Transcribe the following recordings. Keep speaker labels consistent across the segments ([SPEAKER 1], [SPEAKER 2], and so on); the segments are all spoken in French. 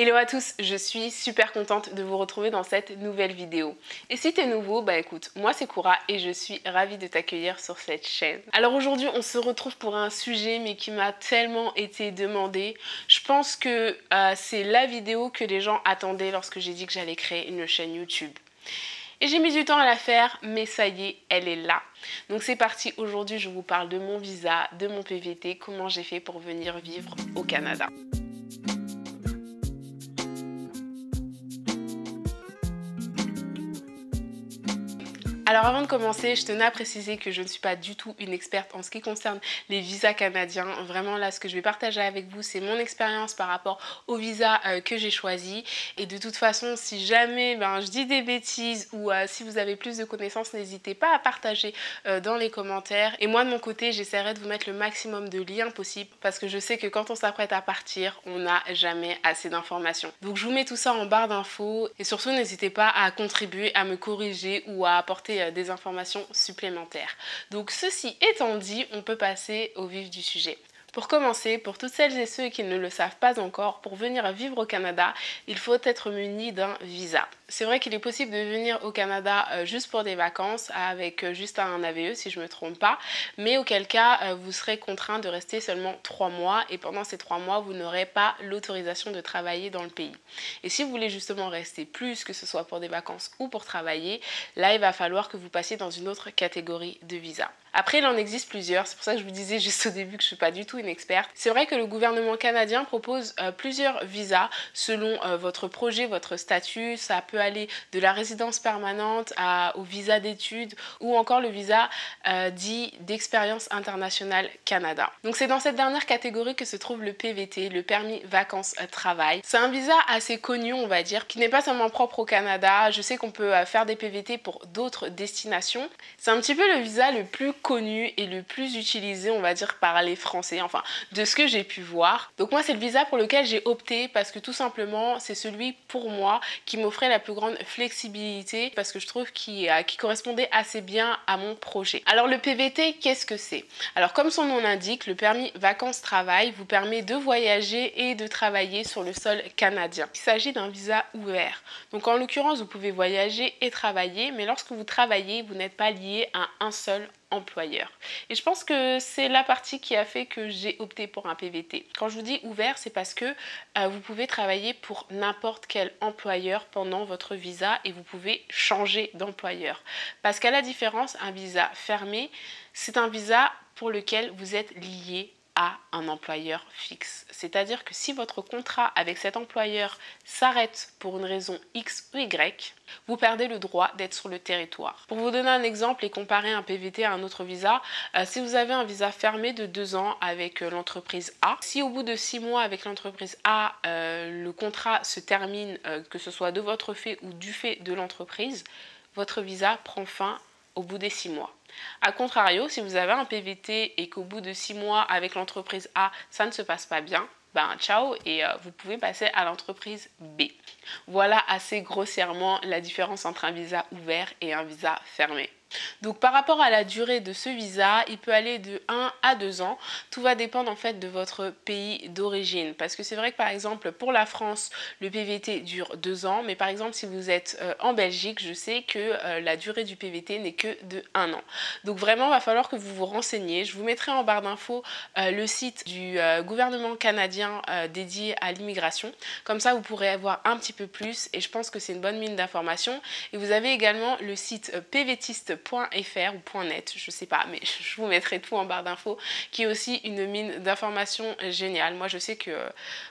[SPEAKER 1] Hello à tous, je suis super contente de vous retrouver dans cette nouvelle vidéo. Et si t'es nouveau, bah écoute, moi c'est Koura et je suis ravie de t'accueillir sur cette chaîne. Alors aujourd'hui on se retrouve pour un sujet mais qui m'a tellement été demandé. Je pense que c'est la vidéo que les gens attendaient lorsque j'ai dit que j'allais créer une chaîne YouTube. Et j'ai mis du temps à la faire, mais ça y est, elle est là. Donc c'est parti, aujourd'hui je vous parle de mon visa, de mon PVT, comment j'ai fait pour venir vivre au Canada. Alors avant de commencer, je tenais à préciser que je ne suis pas du tout une experte en ce qui concerne les visas canadiens. Vraiment là, ce que je vais partager avec vous, c'est mon expérience par rapport au visa que j'ai choisi. Et de toute façon, si jamais je dis des bêtises ou si vous avez plus de connaissances, n'hésitez pas à partager dans les commentaires. Et moi de mon côté, j'essaierai de vous mettre le maximum de liens possibles parce que je sais que quand on s'apprête à partir, on n'a jamais assez d'informations. Donc je vous mets tout ça en barre d'infos et surtout n'hésitez pas à contribuer, à me corriger ou à apporter des informations supplémentaires. Donc ceci étant dit, on peut passer au vif du sujet. Pour commencer, pour toutes celles et ceux qui ne le savent pas encore, pour venir vivre au Canada, il faut être muni d'un visa. C'est vrai qu'il est possible de venir au Canada juste pour des vacances avec juste un AVE si je ne me trompe pas, mais auquel cas vous serez contraint de rester seulement 3 mois et pendant ces 3 mois vous n'aurez pas l'autorisation de travailler dans le pays. Et si vous voulez justement rester plus, que ce soit pour des vacances ou pour travailler, là il va falloir que vous passiez dans une autre catégorie de visa. Après il en existe plusieurs, c'est pour ça que je vous disais juste au début que je ne suis pas du tout une experte. C'est vrai que le gouvernement canadien propose plusieurs visas selon votre projet, votre statut. Ça peut aller de la résidence permanente au visa d'études ou encore le visa dit d'expérience internationale Canada. Donc c'est dans cette dernière catégorie que se trouve le PVT, le permis vacances-travail. C'est un visa assez connu on va dire, qui n'est pas seulement propre au Canada. Je sais qu'on peut faire des PVT pour d'autres destinations. C'est un petit peu le visa le plus connu et le plus utilisé on va dire par les Français, enfin de ce que j'ai pu voir. Donc moi c'est le visa pour lequel j'ai opté parce que tout simplement c'est celui pour moi qui m'offrait la plus grande flexibilité parce que je trouve qu'il correspondait assez bien à mon projet. Alors le PVT, qu'est-ce que c'est? Alors comme son nom l'indique, le permis vacances-travail vous permet de voyager et de travailler sur le sol canadien. Il s'agit d'un visa ouvert. Donc en l'occurrence vous pouvez voyager et travailler, mais lorsque vous travaillez vous n'êtes pas lié à un seul employeur. Et je pense que c'est la partie qui a fait que j'ai opté pour un PVT. Quand je vous dis ouvert, c'est parce que vous pouvez travailler pour n'importe quel employeur pendant votre visa et vous pouvez changer d'employeur. Parce qu'à la différence, un visa fermé, c'est un visa pour lequel vous êtes lié à un employeur fixe. C'est-à-dire que si votre contrat avec cet employeur s'arrête pour une raison X ou Y, vous perdez le droit d'être sur le territoire. Pour vous donner un exemple et comparer un PVT à un autre visa, si vous avez un visa fermé de 2 ans avec l'entreprise A, si au bout de 6 mois avec l'entreprise A, le contrat se termine, que ce soit de votre fait ou du fait de l'entreprise, votre visa prend fin au bout des 6 mois. A contrario, si vous avez un PVT et qu'au bout de 6 mois avec l'entreprise A, ça ne se passe pas bien, ciao et vous pouvez passer à l'entreprise B. Voilà assez grossièrement la différence entre un visa ouvert et un visa fermé. Donc par rapport à la durée de ce visa, il peut aller de 1 à 2 ans. Tout va dépendre en fait de votre pays d'origine. Parce que c'est vrai que par exemple pour la France, le PVT dure 2 ans. Mais par exemple si vous êtes en Belgique, je sais que la durée du PVT n'est que de 1 an. Donc vraiment il va falloir que vous vous renseigniez. Je vous mettrai en barre d'infos le site du gouvernement canadien dédié à l'immigration. Comme ça vous pourrez avoir un petit peu plus et je pense que c'est une bonne mine d'informations. Et vous avez également le site pvtiste.fr ou .net, je sais pas, mais je vous mettrai tout en barre d'infos, qui est aussi une mine d'informations géniale. Moi je sais que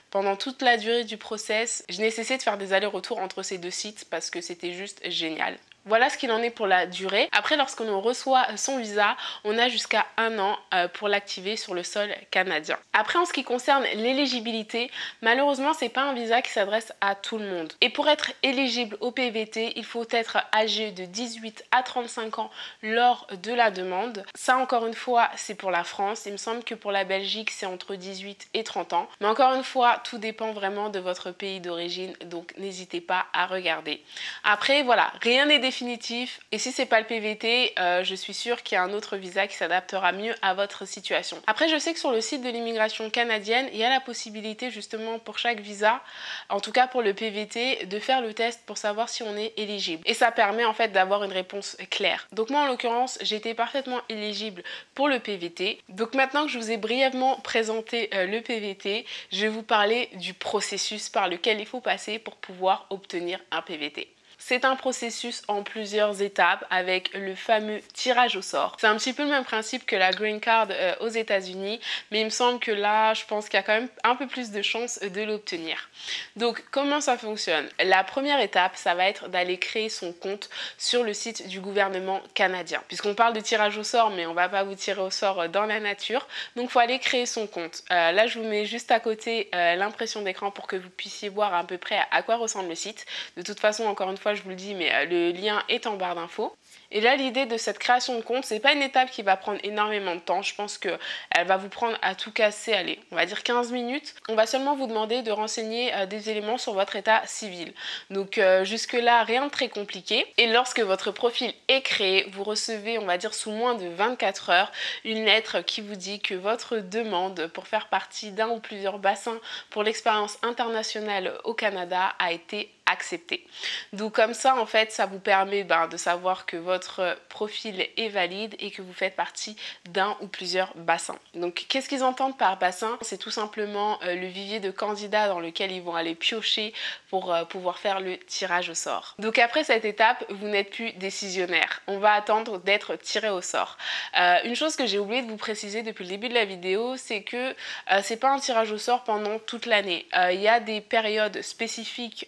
[SPEAKER 1] pendant toute la durée du process, je n'ai cessé de faire des allers-retours entre ces deux sites parce que c'était juste génial. Voilà ce qu'il en est pour la durée. Après, lorsqu'on reçoit son visa, on a jusqu'à 1 an pour l'activer sur le sol canadien. Après, en ce qui concerne l'éligibilité, malheureusement, c'est pas un visa qui s'adresse à tout le monde. Et pour être éligible au PVT, il faut être âgé de 18 à 35 ans lors de la demande. Ça, encore une fois, c'est pour la France. Il me semble que pour la Belgique, c'est entre 18 et 30 ans. Mais encore une fois, ça, tout dépend vraiment de votre pays d'origine, donc n'hésitez pas à regarder. Après, voilà, rien n'est définitif et si c'est pas le PVT, je suis sûre qu'il y a un autre visa qui s'adaptera mieux à votre situation. Après, je sais que sur le site de l'immigration canadienne, il y a la possibilité justement pour chaque visa, en tout cas pour le PVT, de faire le test pour savoir si on est éligible. Et ça permet en fait d'avoir une réponse claire. Donc moi en l'occurrence, j'étais parfaitement éligible pour le PVT. Donc maintenant que je vous ai brièvement présenté le PVT, je vais vous parler du processus par lequel il faut passer pour pouvoir obtenir un PVT. C'est un processus en plusieurs étapes avec le fameux tirage au sort. C'est un petit peu le même principe que la Green Card aux États-Unis, mais il me semble que là, je pense qu'il y a quand même un peu plus de chances de l'obtenir. Donc, comment ça fonctionne? La première étape, ça va être d'aller créer son compte sur le site du gouvernement canadien. Puisqu'on parle de tirage au sort, mais on va pas vous tirer au sort dans la nature. Donc, il faut aller créer son compte. Là, je vous mets juste à côté l'impression d'écran pour que vous puissiez voir à peu près à quoi ressemble le site. De toute façon, encore une fois, je vous le dis, mais le lien est en barre d'infos. Et là, l'idée de cette création de compte, c'est pas une étape qui va prendre énormément de temps. Je pense qu'elle va vous prendre à tout casser, allez, on va dire 15 minutes. On va seulement vous demander de renseigner des éléments sur votre état civil. Donc jusque-là, rien de très compliqué. Et lorsque votre profil est créé, vous recevez, on va dire sous moins de 24 heures, une lettre qui vous dit que votre demande pour faire partie d'un ou plusieurs bassins pour l'expérience internationale au Canada a été acceptée. Donc comme ça, en fait, ça vous permet de savoir que votre profil est valide et que vous faites partie d'un ou plusieurs bassins. Donc qu'est-ce qu'ils entendent par bassin? C'est tout simplement le vivier de candidats dans lequel ils vont aller piocher pour pouvoir faire le tirage au sort. Donc après cette étape, vous n'êtes plus décisionnaire. On va attendre d'être tiré au sort. Une chose que j'ai oublié de vous préciser depuis le début de la vidéo, c'est que c'est pas un tirage au sort pendant toute l'année. Il y a des périodes spécifiques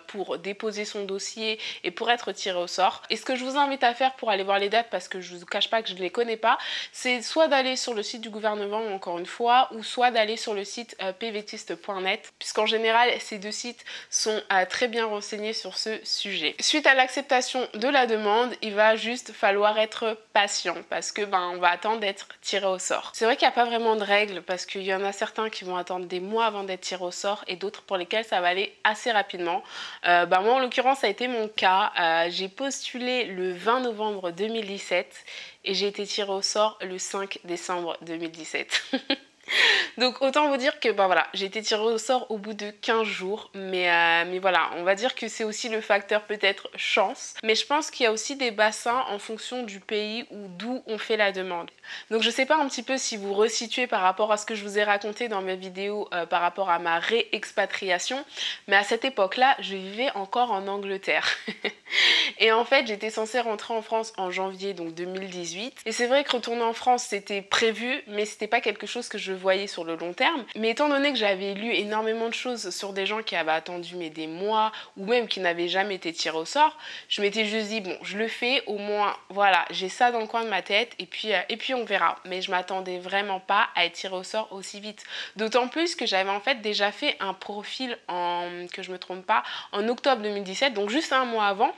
[SPEAKER 1] pour déposer son dossier et pour être tiré au sort. Et ce que je vous invite à faire pour aller voir les dates, parce que je ne vous cache pas que je ne les connais pas, c'est soit d'aller sur le site du gouvernement encore une fois, ou soit d'aller sur le site pvtiste.net, puisqu'en général ces deux sites sont très bien renseignés sur ce sujet. Suite à l'acceptation de la demande, il va juste falloir être patient parce que on va attendre d'être tiré au sort. C'est vrai qu'il n'y a pas vraiment de règles parce qu'il y en a certains qui vont attendre des mois avant d'être tirés au sort et d'autres pour lesquels ça va aller assez rapidement. Moi en l'occurrence ça a été mon cas. J'ai postulé le 20 novembre 2017 et j'ai été tirée au sort le 5 décembre 2017. Donc autant vous dire que voilà, j'ai été tirée au sort au bout de 15 jours, mais voilà, on va dire que c'est aussi le facteur peut-être chance, mais je pense qu'il y a aussi des bassins en fonction du pays ou d'où on fait la demande. Donc je sais pas un petit peu si vous resituez par rapport à ce que je vous ai raconté dans mes vidéos par rapport à ma réexpatriation, mais à cette époque-là, je vivais encore en Angleterre. Et en fait, j'étais censée rentrer en France en janvier donc 2018. Et c'est vrai que retourner en France, c'était prévu, mais c'était pas quelque chose que je voyais sur le long terme. Mais étant donné que j'avais lu énormément de choses sur des gens qui avaient attendu des mois ou même qui n'avaient jamais été tirés au sort, je m'étais juste dit bon, je le fais, au moins voilà, j'ai ça dans le coin de ma tête et puis on verra. Mais je m'attendais vraiment pas à être tirée au sort aussi vite. D'autant plus que j'avais en fait déjà fait un profil que je me trompe pas, en octobre 2017, donc juste un mois avant.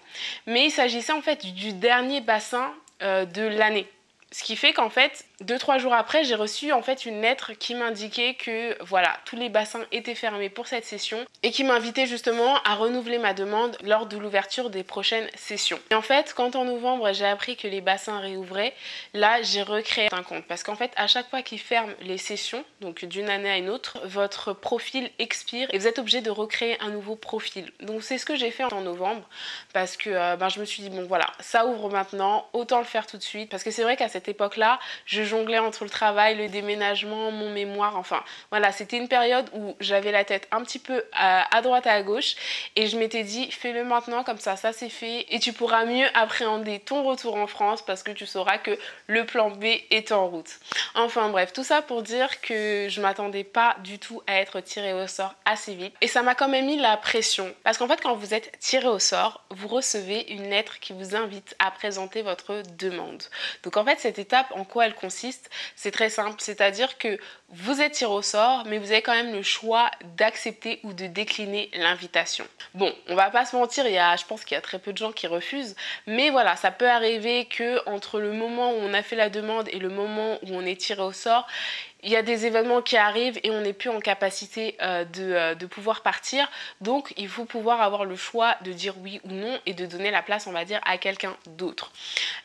[SPEAKER 1] Mais il s'agissait en fait du dernier bassin de l'année. Ce qui fait qu'en fait, 2-3 jours après, j'ai reçu en fait une lettre qui m'indiquait que voilà, tous les bassins étaient fermés pour cette session et qui m'invitait justement à renouveler ma demande lors de l'ouverture des prochaines sessions. Et en fait, quand en novembre, j'ai appris que les bassins réouvraient, là, j'ai recréé un compte parce qu'en fait, à chaque fois qu'ils ferment les sessions, donc d'une année à une autre, votre profil expire et vous êtes obligé de recréer un nouveau profil. Donc c'est ce que j'ai fait en novembre parce que je me suis dit bon voilà, ça ouvre maintenant, autant le faire tout de suite parce que c'est vrai qu'à cette époque-là, je jonglais entre le travail, le déménagement, mon mémoire, enfin voilà, c'était une période où j'avais la tête un petit peu à droite et à gauche et je m'étais dit fais-le maintenant comme ça c'est fait et tu pourras mieux appréhender ton retour en France parce que tu sauras que le plan B est en route. Enfin bref, tout ça pour dire que je m'attendais pas du tout à être tirée au sort assez vite et ça m'a quand même mis la pression parce qu'en fait quand vous êtes tiré au sort, vous recevez une lettre qui vous invite à présenter votre demande. Donc en fait cette étape, en quoi elle consiste? C'est très simple, c'est-à-dire que vous êtes tiré au sort, mais vous avez quand même le choix d'accepter ou de décliner l'invitation. Bon, on va pas se mentir, je pense qu'il y a très peu de gens qui refusent, mais voilà, ça peut arriver que entre le moment où on a fait la demande et le moment où on est tiré au sort, il y a des événements qui arrivent et on n'est plus en capacité de pouvoir partir. Donc, il faut pouvoir avoir le choix de dire oui ou non et de donner la place, on va dire, à quelqu'un d'autre.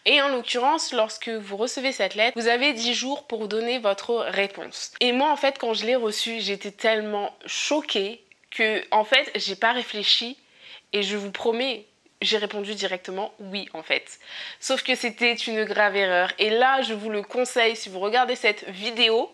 [SPEAKER 1] Et en l'occurrence, lorsque vous recevez cette lettre, vous avez 10 jours pour donner votre réponse. Et moi, en fait, quand je l'ai reçue, j'étais tellement choquée que, en fait, j'ai pas réfléchi et je vous promets, j'ai répondu directement oui en fait. Sauf que c'était une grave erreur. Et là, je vous le conseille, si vous regardez cette vidéo,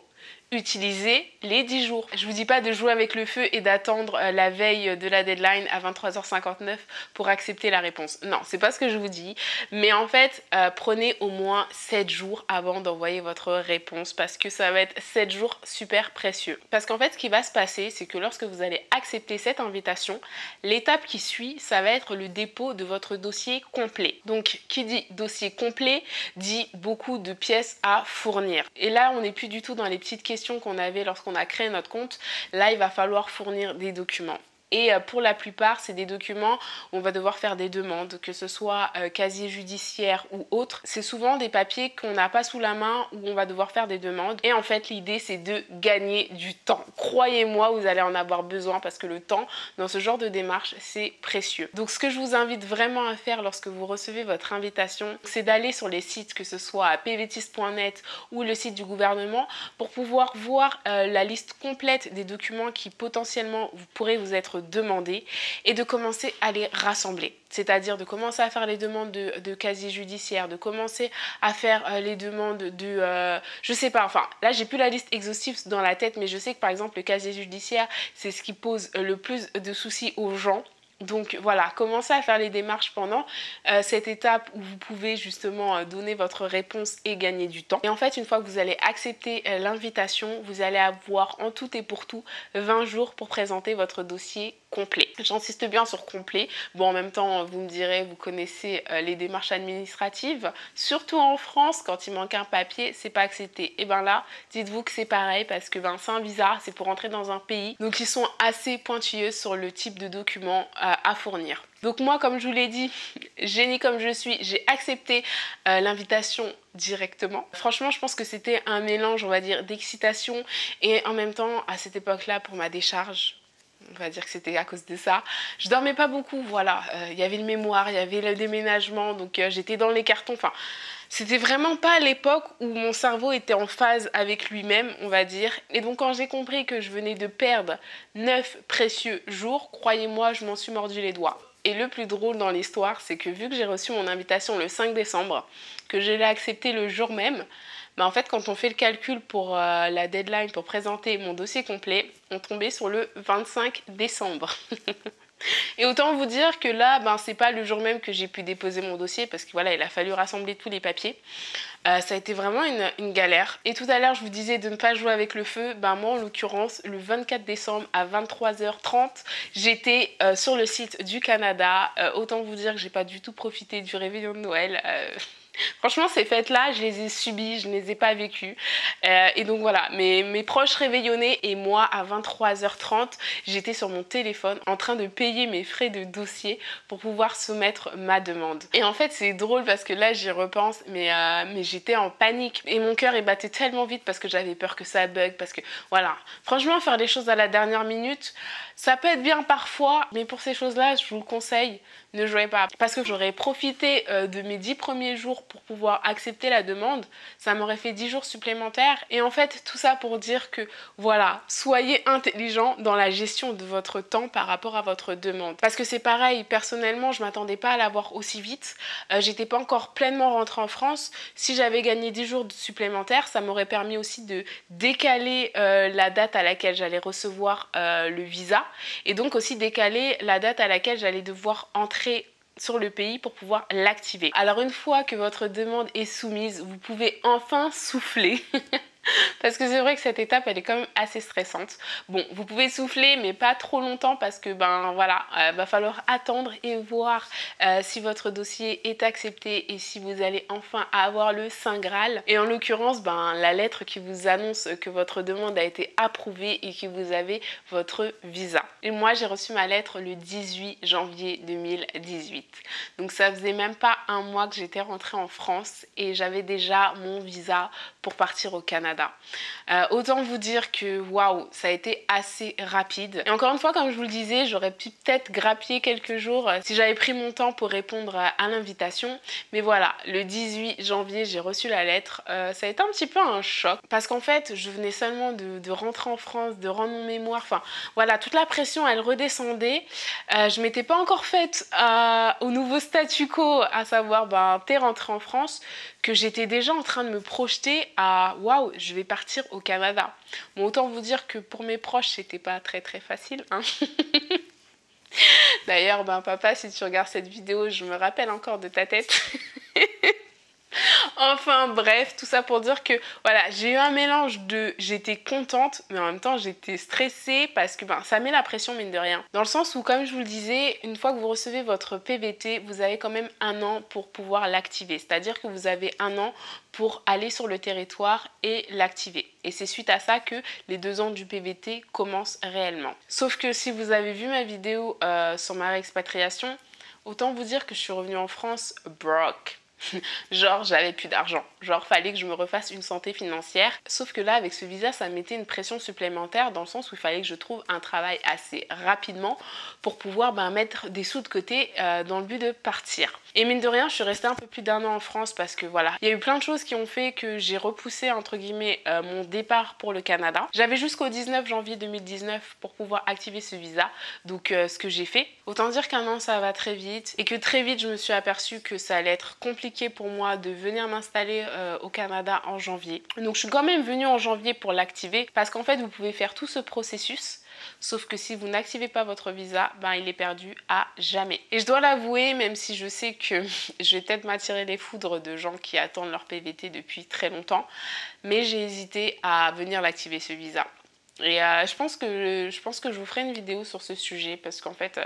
[SPEAKER 1] utilisez les 10 jours. Je vous dis pas de jouer avec le feu et d'attendre la veille de la deadline à 23h59 pour accepter la réponse. Non, c'est pas ce que je vous dis. Mais en fait, prenez au moins 7 jours avant d'envoyer votre réponse parce que ça va être 7 jours super précieux. Parce qu'en fait, ce qui va se passer, c'est que lorsque vous allez accepter cette invitation, l'étape qui suit, ça va être le dépôt de votre dossier complet. Donc, qui dit dossier complet, dit beaucoup de pièces à fournir. Et là, on n'est plus du tout dans les petites questions qu'on avait lorsqu'on a créé notre compte. Là, il va falloir fournir des documents. Et pour la plupart, c'est des documents où on va devoir faire des demandes, que ce soit casier judiciaire ou autre. C'est souvent des papiers qu'on n'a pas sous la main où on va devoir faire des demandes. Et en fait, l'idée, c'est de gagner du temps. Croyez-moi, vous allez en avoir besoin parce que le temps, dans ce genre de démarche, c'est précieux. Donc, ce que je vous invite vraiment à faire lorsque vous recevez votre invitation, c'est d'aller sur les sites, que ce soit à pvtis.net ou le site du gouvernement, pour pouvoir voir la liste complète des documents qui potentiellement pourraient vous être demander et de commencer à les rassembler. C'est-à-dire de commencer à faire les demandes de casier judiciaire, de commencer à faire les demandes de... je sais pas, enfin, là, j'ai plus la liste exhaustive dans la tête, mais je sais que, par exemple, le casier judiciaire, c'est ce qui pose le plus de soucis aux gens. Donc voilà, commencez à faire les démarches pendant cette étape où vous pouvez justement donner votre réponse et gagner du temps. Et en fait, une fois que vous allez accepter l'invitation, vous allez avoir en tout et pour tout 20 jours pour présenter votre dossier complet. J'insiste bien sur complet. Bon, en même temps, vous me direz, vous connaissez les démarches administratives. Surtout en France, quand il manque un papier, c'est pas accepté. Et ben là, dites-vous que c'est pareil parce que c'est un visa, c'est pour entrer dans un pays. Donc, ils sont assez pointilleux sur le type de documents à fournir. Donc moi, comme je vous l'ai dit, génie comme je suis, j'ai accepté l'invitation directement. Franchement, je pense que c'était un mélange, on va dire, d'excitation et en même temps, à cette époque-là, pour ma décharge, on va dire que c'était à cause de ça. Je dormais pas beaucoup, voilà. Il y avait le mémoire, il y avait le déménagement, donc j'étais dans les cartons. Enfin, c'était vraiment pas l'époque où mon cerveau était en phase avec lui-même, on va dire. Et donc quand j'ai compris que je venais de perdre 9 précieux jours, croyez-moi, je m'en suis mordu les doigts. Et le plus drôle dans l'histoire, c'est que vu que j'ai reçu mon invitation le 5 décembre, que je l'ai acceptée le jour même, en fait, quand on fait le calcul pour la deadline pour présenter mon dossier complet, on tombait sur le 25 décembre. Et autant vous dire que là, c'est pas le jour même que j'ai pu déposer mon dossier parce que voilà, il a fallu rassembler tous les papiers. Ça a été vraiment une galère. Et tout à l'heure, je vous disais de ne pas jouer avec le feu. Moi, en l'occurrence, le 24 décembre à 23h30, j'étais sur le site du Canada. Autant vous dire que j'ai pas du tout profité du réveillon de Noël. Franchement, ces fêtes-là, je les ai subies, je ne les ai pas vécues. Et donc voilà, mes proches réveillonnaient et moi, à 23h30, j'étais sur mon téléphone en train de payer mes frais de dossier pour pouvoir soumettre ma demande. Et en fait, c'est drôle parce que là, j'y repense, mais j'étais en panique. Et mon cœur, il battait tellement vite parce que j'avais peur que ça bug, parce que voilà. Franchement, faire les choses à la dernière minute, ça peut être bien parfois, mais pour ces choses-là, je vous le conseille, ne jouez pas. Parce que j'aurais profité de mes 10 premiers jours pour pouvoir accepter la demande, ça m'aurait fait 10 jours supplémentaires. Et en fait, tout ça pour dire que, voilà, soyez intelligent dans la gestion de votre temps par rapport à votre demande. Parce que c'est pareil, personnellement, je m'attendais pas à l'avoir aussi vite. J'étais pas encore pleinement rentrée en France. Si j'avais gagné 10 jours supplémentaires, ça m'aurait permis aussi de décaler la date à laquelle j'allais recevoir le visa. Et donc aussi décaler la date à laquelle j'allais devoir entrer sur le pays pour pouvoir l'activer. Alors une fois que votre demande est soumise, vous pouvez enfin souffler. Parce que c'est vrai que cette étape, elle est quand même assez stressante. Bon, vous pouvez souffler, mais pas trop longtemps parce que, voilà, va falloir attendre et voir si votre dossier est accepté et si vous allez enfin avoir le Saint Graal. Et en l'occurrence, la lettre qui vous annonce que votre demande a été approuvée et que vous avez votre visa. Et moi, j'ai reçu ma lettre le 18 janvier 2018. Donc ça faisait même pas un mois que j'étais rentrée en France et j'avais déjà mon visa pour partir au Canada. Autant vous dire que waouh, ça a été assez rapide. Et encore une fois, comme je vous le disais, j'aurais pu peut-être grappiller quelques jours si j'avais pris mon temps pour répondre à l'invitation. Mais voilà, le 18 janvier, j'ai reçu la lettre. Ça a été un petit peu un choc parce qu'en fait, je venais seulement de rentrer en France, de rendre mon mémoire. Enfin, voilà, toute la pression, elle redescendait. Je m'étais pas encore faite au nouveau statu quo, à savoir, t'es rentrée en France, que j'étais déjà en train de me projeter à waouh, je vais partir au Canada. Bon, autant vous dire que pour mes proches, c'était pas très facile, hein. D'ailleurs, papa, si tu regardes cette vidéo, je me rappelle encore de ta tête. Enfin bref, tout ça pour dire que voilà, j'ai eu un mélange de j'étais contente mais en même temps j'étais stressée parce que ça met la pression mine de rien. Dans le sens où comme je vous le disais, une fois que vous recevez votre PVT, vous avez quand même un an pour pouvoir l'activer. C'est-à-dire que vous avez un an pour aller sur le territoire et l'activer. Et c'est suite à ça que les 2 ans du PVT commencent réellement. Sauf que si vous avez vu ma vidéo sur ma réexpatriation, autant vous dire que je suis revenue en France broke. Genre j'avais plus d'argent, genre fallait que je me refasse une santé financière. Sauf que là avec ce visa ça mettait une pression supplémentaire dans le sens où il fallait que je trouve un travail assez rapidement pour pouvoir mettre des sous de côté dans le but de partir. Et mine de rien je suis restée un peu plus d'1 an en France parce que voilà, il y a eu plein de choses qui ont fait que j'ai repoussé entre guillemets mon départ pour le Canada. J'avais jusqu'au 19 janvier 2019 pour pouvoir activer ce visa, donc ce que j'ai fait. Autant dire qu'un an ça va très vite et que très vite je me suis aperçue que ça allait être compliqué pour moi de venir m'installer au Canada en janvier. Donc je suis quand même venue en janvier pour l'activer parce qu'en fait vous pouvez faire tout ce processus. Sauf que si vous n'activez pas votre visa, il est perdu à jamais. Et je dois l'avouer, même si je sais que je vais peut-être m'attirer les foudres de gens qui attendent leur PVT depuis très longtemps, mais j'ai hésité à venir l'activer ce visa. Et je pense que je vous ferai une vidéo sur ce sujet parce qu'en fait...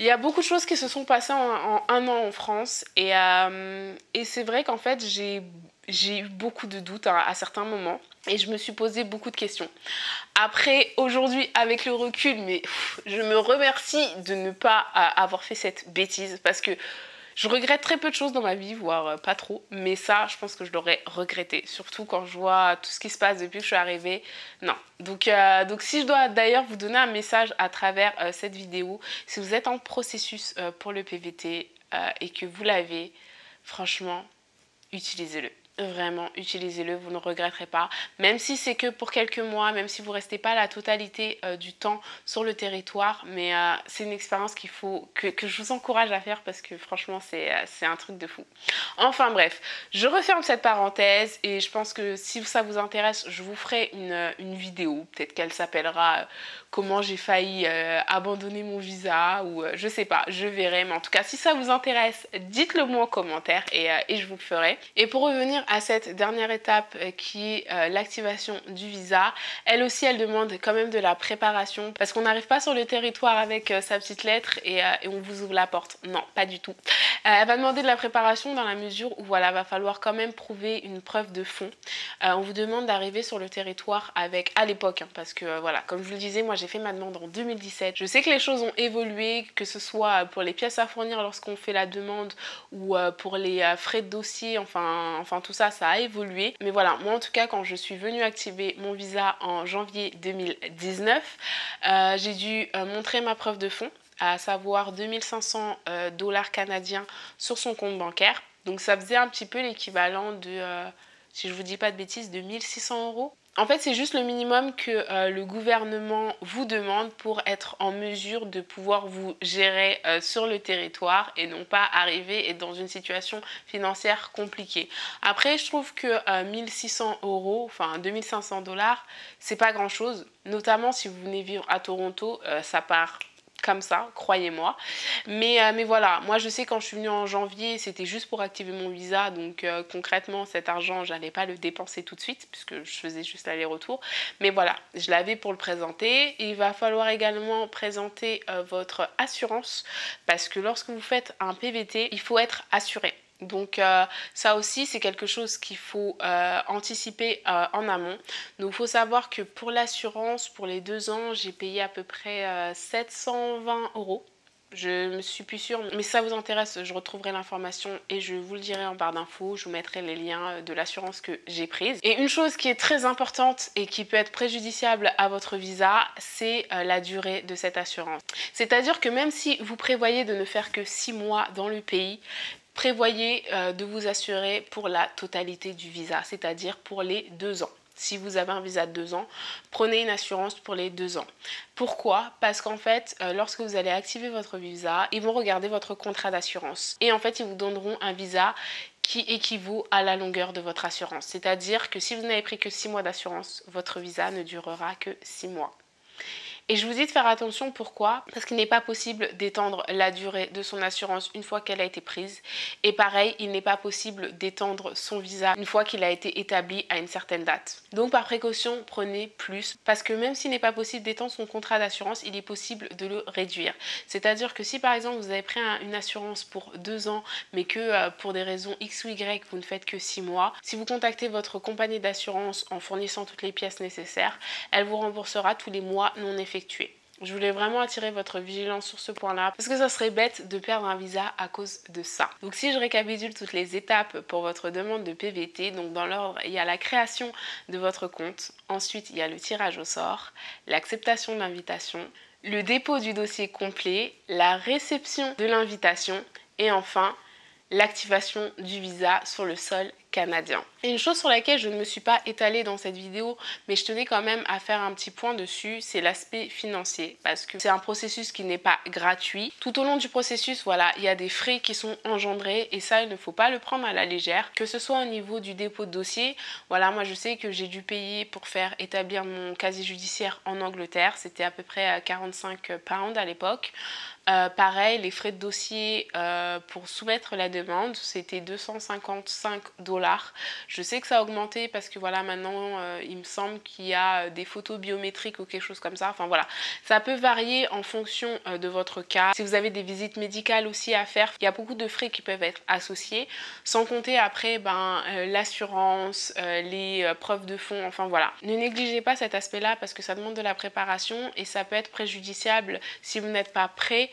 [SPEAKER 1] il y a beaucoup de choses qui se sont passées en 1 an en France et c'est vrai qu'en fait j'ai eu beaucoup de doutes à certains moments et je me suis posé beaucoup de questions. Après, aujourd'hui, avec le recul, je me remercie de ne pas avoir fait cette bêtise parce que je regrette très peu de choses dans ma vie, voire pas trop, mais ça, je pense que je l'aurais regretté, surtout quand je vois tout ce qui se passe depuis que je suis arrivée. Non. Donc si je dois d'ailleurs vous donner un message à travers cette vidéo, si vous êtes en processus pour le PVT et que vous l'avez, franchement, utilisez-le. Vraiment, utilisez-le, vous ne regretterez pas. Même si c'est que pour quelques mois, même si vous ne restez pas la totalité du temps sur le territoire, mais c'est une expérience qu'il faut que je vous encourage à faire parce que franchement, c'est un truc de fou. Enfin bref, je referme cette parenthèse et je pense que si ça vous intéresse, je vous ferai une vidéo, peut-être qu'elle s'appellera comment j'ai failli abandonner mon visa ou je sais pas, je verrai. Mais en tout cas, si ça vous intéresse, dites-le moi en commentaire et je vous le ferai. Et pour revenir à cette dernière étape qui est l'activation du visa, elle aussi elle demande quand même de la préparation parce qu'on n'arrive pas sur le territoire avec sa petite lettre et on vous ouvre la porte. Non, pas du tout. Elle va demander de la préparation dans la mesure où voilà, va falloir quand même prouver une preuve de fond. On vous demande d'arriver sur le territoire avec, à l'époque, parce que voilà, comme je vous le disais, moi j'ai fait ma demande en 2017. Je sais que les choses ont évolué, que ce soit pour les pièces à fournir lorsqu'on fait la demande ou pour les frais de dossier, enfin tout ça, ça a évolué. Mais voilà, moi en tout cas, quand je suis venue activer mon visa en janvier 2019, j'ai dû montrer ma preuve de fonds, à savoir 2500 dollars canadiens sur son compte bancaire. Donc ça faisait un petit peu l'équivalent de, si je vous dis pas de bêtises, de 1600 euros. En fait, c'est juste le minimum que le gouvernement vous demande pour être en mesure de pouvoir vous gérer sur le territoire et non pas arriver et dans une situation financière compliquée. Après, je trouve que 1600 euros, enfin 2500 dollars, c'est pas grand chose. Notamment si vous venez vivre à Toronto, ça part comme ça, croyez-moi. Mais voilà, moi je sais quand je suis venue en janvier, c'était juste pour activer mon visa, donc concrètement cet argent, j'allais pas le dépenser tout de suite puisque je faisais juste l'aller-retour. Mais voilà, je l'avais pour le présenter. Il va falloir également présenter votre assurance parce que lorsque vous faites un PVT, il faut être assuré. Donc ça aussi c'est quelque chose qu'il faut anticiper en amont. Donc il faut savoir que pour l'assurance, pour les 2 ans, j'ai payé à peu près 720 euros. Je me suis plus sûre, mais si ça vous intéresse, je retrouverai l'information et je vous le dirai en barre d'infos. Je vous mettrai les liens de l'assurance que j'ai prise. Et une chose qui est très importante et qui peut être préjudiciable à votre visa, c'est la durée de cette assurance. C'est-à-dire que même si vous prévoyez de ne faire que 6 mois dans le pays, prévoyez de vous assurer pour la totalité du visa, c'est-à-dire pour les 2 ans. Si vous avez un visa de 2 ans, prenez une assurance pour les 2 ans. Pourquoi? Parce qu'en fait, lorsque vous allez activer votre visa, ils vont regarder votre contrat d'assurance. Et en fait, ils vous donneront un visa qui équivaut à la longueur de votre assurance. C'est-à-dire que si vous n'avez pris que 6 mois d'assurance, votre visa ne durera que 6 mois. Et je vous dis de faire attention, pourquoi? Parce qu'il n'est pas possible d'étendre la durée de son assurance une fois qu'elle a été prise. Et pareil, il n'est pas possible d'étendre son visa une fois qu'il a été établi à une certaine date. Donc par précaution, prenez plus. Parce que même s'il n'est pas possible d'étendre son contrat d'assurance, il est possible de le réduire. C'est-à-dire que si par exemple vous avez pris une assurance pour 2 ans, mais que pour des raisons X ou Y, vous ne faites que 6 mois, si vous contactez votre compagnie d'assurance en fournissant toutes les pièces nécessaires, elle vous remboursera tous les mois non effectués. Je voulais vraiment attirer votre vigilance sur ce point-là parce que ça serait bête de perdre un visa à cause de ça. Donc si je récapitule toutes les étapes pour votre demande de PVT, donc dans l'ordre, il y a la création de votre compte, ensuite il y a le tirage au sort, l'acceptation de l'invitation, le dépôt du dossier complet, la réception de l'invitation et enfin l'activation du visa sur le sol canadien. Et une chose sur laquelle je ne me suis pas étalée dans cette vidéo, mais je tenais quand même à faire un petit point dessus, c'est l'aspect financier, parce que c'est un processus qui n'est pas gratuit. Tout au long du processus, voilà, il y a des frais qui sont engendrés et ça, il ne faut pas le prendre à la légère, que ce soit au niveau du dépôt de dossier. Voilà, moi je sais que j'ai dû payer pour faire établir mon casier judiciaire en Angleterre, c'était à peu près 45 pounds à l'époque. Pareil, les frais de dossier pour soumettre la demande, c'était 255 $. Je sais que ça a augmenté parce que voilà, maintenant il me semble qu'il y a des photos biométriques ou quelque chose comme ça. Enfin voilà, ça peut varier en fonction de votre cas. Si vous avez des visites médicales aussi à faire, il y a beaucoup de frais qui peuvent être associés, sans compter après l'assurance, les preuves de fonds, enfin voilà. Ne négligez pas cet aspect-là parce que ça demande de la préparation et ça peut être préjudiciable si vous n'êtes pas prêt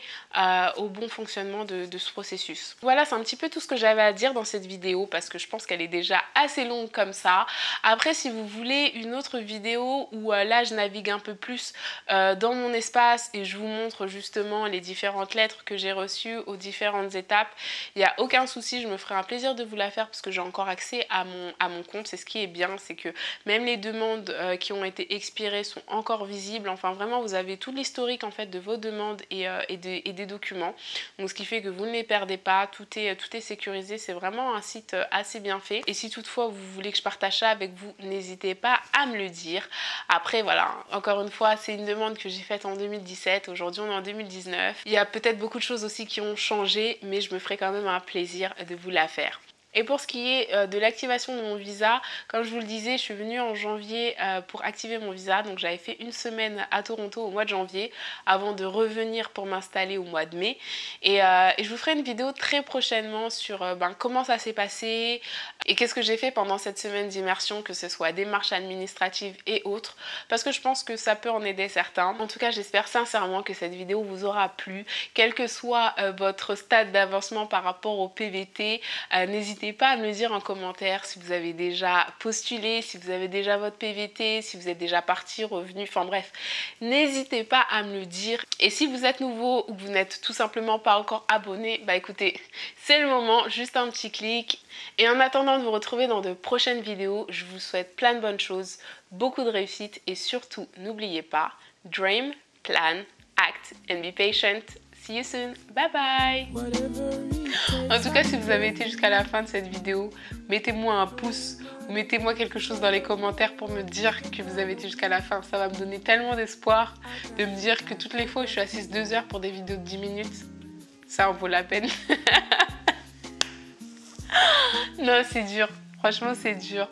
[SPEAKER 1] au bon fonctionnement de ce processus. Voilà, c'est un petit peu tout ce que j'avais à dire dans cette vidéo parce que je pense qu'elle est déjà assez longue comme ça. Après, si vous voulez une autre vidéo où là je navigue un peu plus dans mon espace et je vous montre justement les différentes lettres que j'ai reçues aux différentes étapes, il n'y a aucun souci, je me ferai un plaisir de vous la faire parce que j'ai encore accès à mon compte. C'est ce qui est bien, c'est que même les demandes qui ont été expirées sont encore visibles. Enfin vraiment, vous avez tout l'historique en fait de vos demandes et des documents. Donc ce qui fait que vous ne les perdez pas, tout est sécurisé. C'est vraiment un site assez bien fait. Et si toutefois vous voulez que je partage ça avec vous, n'hésitez pas à me le dire. Après voilà, encore une fois, c'est une demande que j'ai faite en 2017. Aujourd'hui on est en 2019. Il y a peut-être beaucoup de choses aussi qui ont changé, mais je me ferai quand même un plaisir de vous la faire. Et pour ce qui est de l'activation de mon visa, comme je vous le disais, je suis venue en janvier pour activer mon visa. Donc j'avais fait une semaine à Toronto au mois de janvier avant de revenir pour m'installer au mois de mai. Et je vous ferai une vidéo très prochainement sur comment ça s'est passé et qu'est-ce que j'ai fait pendant cette semaine d'immersion, que ce soit démarches administratives et autres, parce que je pense que ça peut en aider certains. En tout cas, j'espère sincèrement que cette vidéo vous aura plu, quel que soit votre stade d'avancement par rapport au PVT. N'hésitez pas à me le dire en commentaire si vous avez déjà postulé, si vous avez déjà votre PVT, si vous êtes déjà parti, revenu, enfin bref, n'hésitez pas à me le dire. Et si vous êtes nouveau ou que vous n'êtes tout simplement pas encore abonné, bah écoutez, c'est le moment, juste un petit clic. Et en attendant de vous retrouver dans de prochaines vidéos, je vous souhaite plein de bonnes choses, beaucoup de réussite et surtout, n'oubliez pas, dream, plan, act and be patient. See you soon. Bye bye. En tout cas, si vous avez été jusqu'à la fin de cette vidéo, mettez-moi un pouce ou mettez-moi quelque chose dans les commentaires pour me dire que vous avez été jusqu'à la fin. Ça va me donner tellement d'espoir de me dire que toutes les fois où je suis assise 2 heures pour des vidéos de 10 minutes, ça en vaut la peine. Non, c'est dur. Franchement, c'est dur.